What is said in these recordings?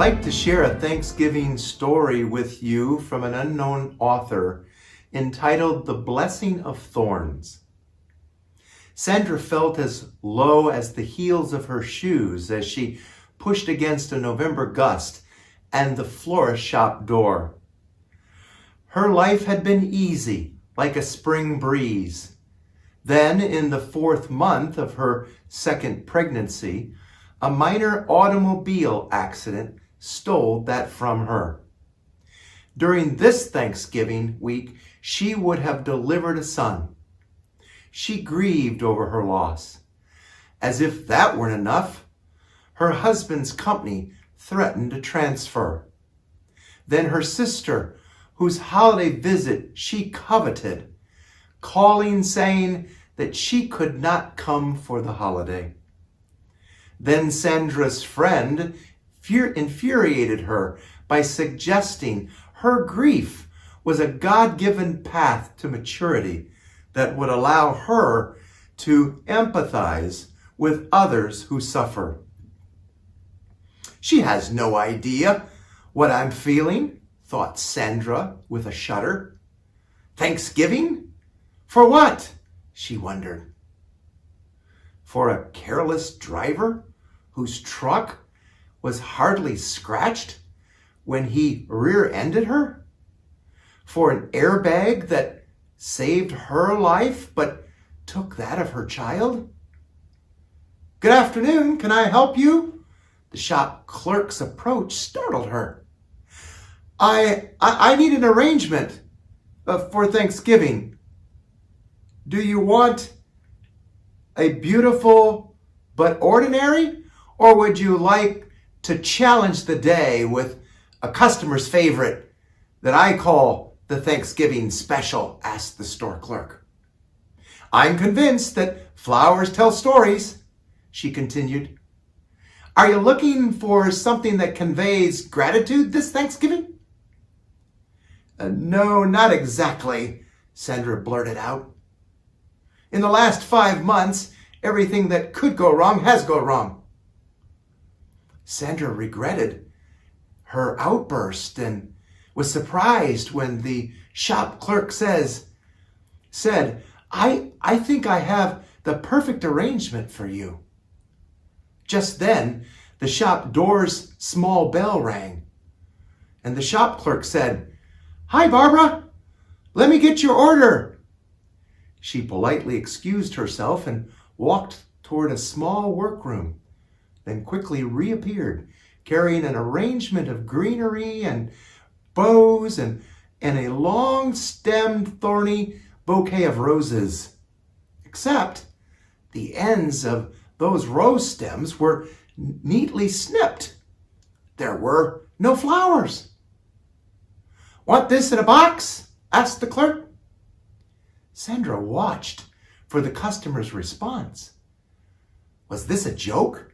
like to share a Thanksgiving story with you from an unknown author entitled The Blessing of Thorns. Sandra felt as low as the heels of her shoes as she pushed against a November gust and the florist shop door. Her life had been easy, like a spring breeze. Then, in the 4th month of her second pregnancy, a minor automobile accident stole that from her. During this Thanksgiving week, she would have delivered a son. She grieved over her loss. As if that weren't enough, her husband's company threatened to transfer. Then her sister, whose holiday visit she coveted, calling saying that she could not come for the holiday. Then Sandra's friend infuriated her by suggesting her grief was a God-given path to maturity that would allow her to empathize with others who suffer. She has no idea what I'm feeling, thought Sandra with a shudder. Thanksgiving? For what? She wondered. For a careless driver whose truck was hardly scratched when he rear-ended her? For an airbag that saved her life but took that of her child? Good afternoon, can I help you? The shop clerk's approach startled her. I need an arrangement for Thanksgiving. Do you want a beautiful but ordinary, or would you like to challenge the day with a customer's favorite that I call the Thanksgiving special? Asked the store clerk. I'm convinced that flowers tell stories, she continued. Are you looking for something that conveys gratitude this Thanksgiving? No, not exactly, Sandra blurted out. In the last 5 months, everything that could go wrong has gone wrong. Sandra regretted her outburst and was surprised when the shop clerk said, I think I have the perfect arrangement for you. Just then, the shop door's small bell rang, and the shop clerk said, Hi, Barbara. Let me get your order. She politely excused herself and walked toward a small workroom, then quickly reappeared, carrying an arrangement of greenery and bows and a long-stemmed thorny bouquet of roses. Except the ends of those rose stems were neatly snipped. There were no flowers. Want this in a box? Asked the clerk. Sandra watched for the customer's response. Was this a joke?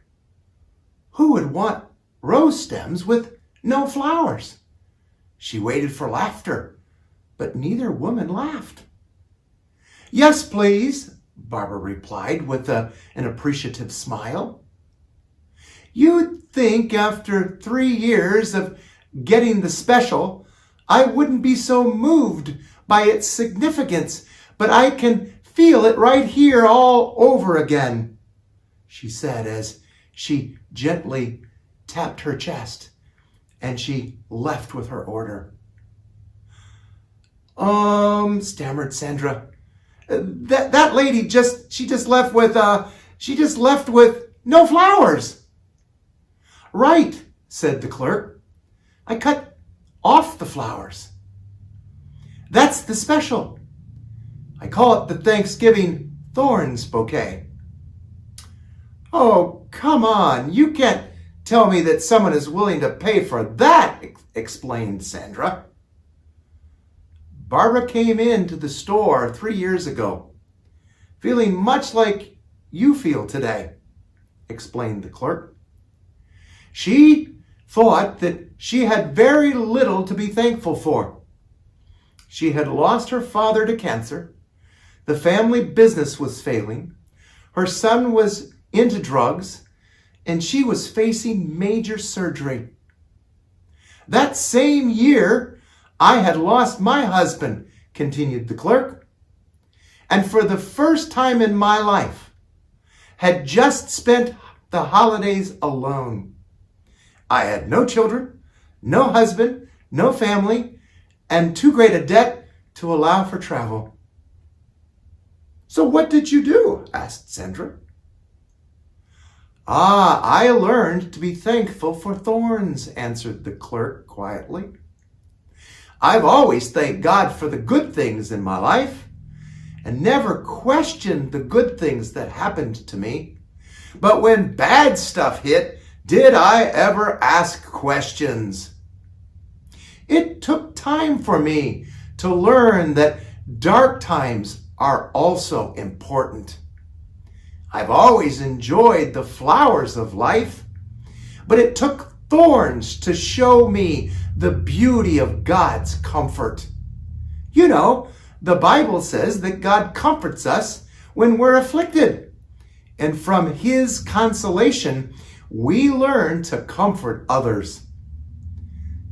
Who would want rose stems with no flowers? She waited for laughter, but neither woman laughed. Yes, please, Barbara replied with an appreciative smile. You'd think after 3 years of getting the special, I wouldn't be so moved by its significance, but I can feel it right here all over again, she said as she gently tapped her chest and she left with her order. Stammered Sandra. That lady just left with no flowers. Right, said the clerk. I cut off the flowers. That's the special. I call it the Thanksgiving Thorns bouquet. Oh, come on. You can't tell me that someone is willing to pay for that, explained Sandra. Barbara came into the store 3 years ago, feeling much like you feel today, explained the clerk. She thought that she had very little to be thankful for. She had lost her father to cancer, the family business was failing, her son was into drugs, and she was facing major surgery. That same year, I had lost my husband, continued the clerk, and for the first time in my life, had just spent the holidays alone. I had no children, no husband, no family, and too great a debt to allow for travel. So what did you do? Asked Sandra. I learned to be thankful for thorns, answered the clerk quietly. I've always thanked God for the good things in my life and never questioned the good things that happened to me. But when bad stuff hit, did I ever ask questions? It took time for me to learn that dark times are also important. I've always enjoyed the flowers of life, but it took thorns to show me the beauty of God's comfort. You know, the Bible says that God comforts us when we're afflicted, and from His consolation, we learn to comfort others.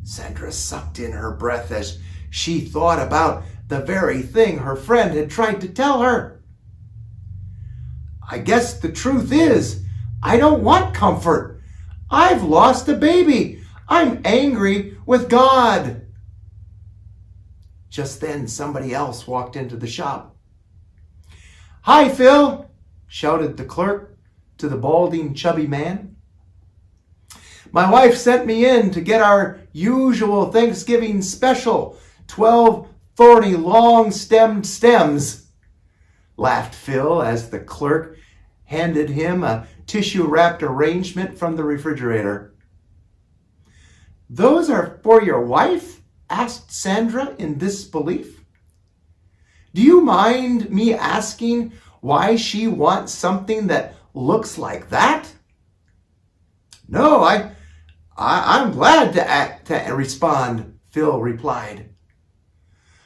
Sandra sucked in her breath as she thought about the very thing her friend had tried to tell her. I guess the truth is, I don't want comfort. I've lost a baby. I'm angry with God. Just then, somebody else walked into the shop. Hi, Phil, shouted the clerk to the balding, chubby man. My wife sent me in to get our usual Thanksgiving special, 12 thorny, long-stemmed stems, laughed Phil as the clerk handed him a tissue-wrapped arrangement from the refrigerator. Those are for your wife? Asked Sandra in disbelief. Do you mind me asking why she wants something that looks like that? No, I'm glad to respond, Phil replied.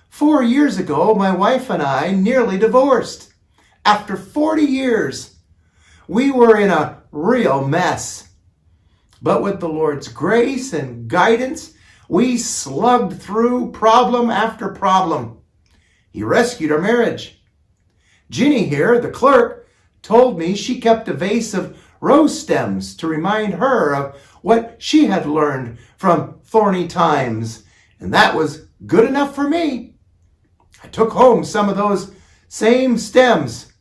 4 years ago, my wife and I nearly divorced. After 40 years, we were in a real mess. But with the Lord's grace and guidance, we slugged through problem after problem. He rescued our marriage. Ginny here, the clerk, told me she kept a vase of rose stems to remind her of what she had learned from thorny times, and that was good enough for me. I took home some of those same stems,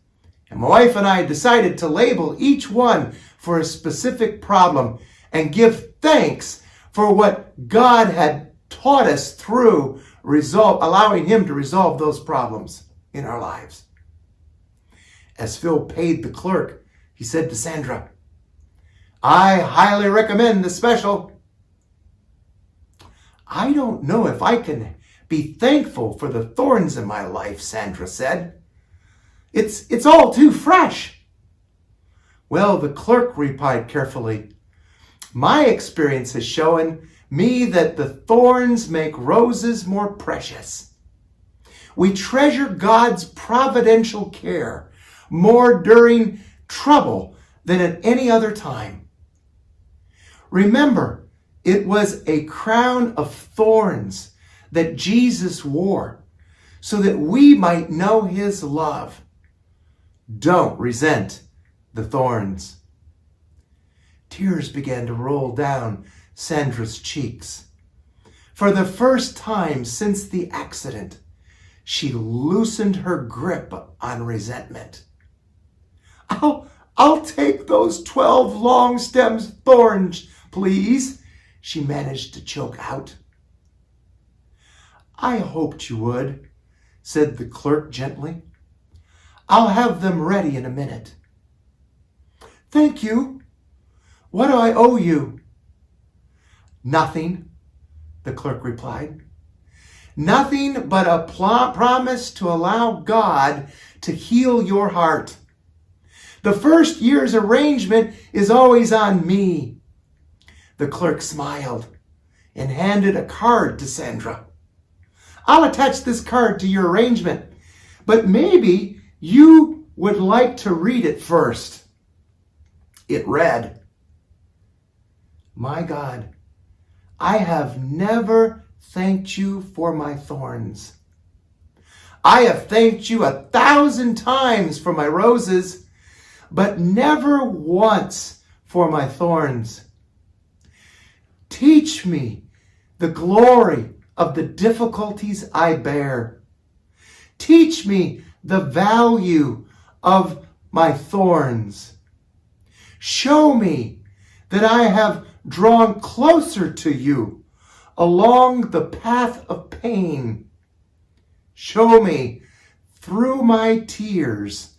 and my wife and I decided to label each one for a specific problem and give thanks for what God had taught us through allowing Him to resolve those problems in our lives. As Phil paid the clerk, he said to Sandra, I highly recommend the special. I don't know if I can be thankful for the thorns in my life, Sandra said. It's all too fresh. Well, the clerk replied carefully, my experience has shown me that the thorns make roses more precious. We treasure God's providential care more during trouble than at any other time. Remember, it was a crown of thorns that Jesus wore so that we might know His love. Don't resent the thorns. Tears began to roll down Sandra's cheeks. For the first time since the accident, she loosened her grip on resentment. I'll take those 12 long stems thorns, please, she managed to choke out. I hoped you would, said the clerk gently. I'll have them ready in a minute. Thank you. What do I owe you? Nothing, the clerk replied. Nothing but a promise to allow God to heal your heart. The first year's arrangement is always on me. The clerk smiled and handed a card to Sandra. I'll attach this card to your arrangement, but maybe you would like to read it first. It read, My God, I have never thanked you for my thorns. I have thanked you 1,000 times for my roses, but never once for my thorns. Teach me the glory of the difficulties I bear. Teach me the value of my thorns. Show me that I have drawn closer to you along the path of pain. Show me through my tears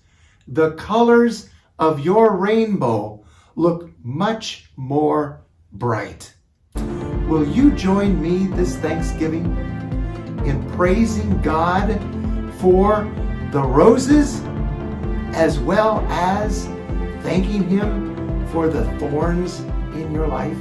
the colors of your rainbow look much more bright. Will you join me this Thanksgiving in praising God for the roses as well as thanking Him for the thorns in your life?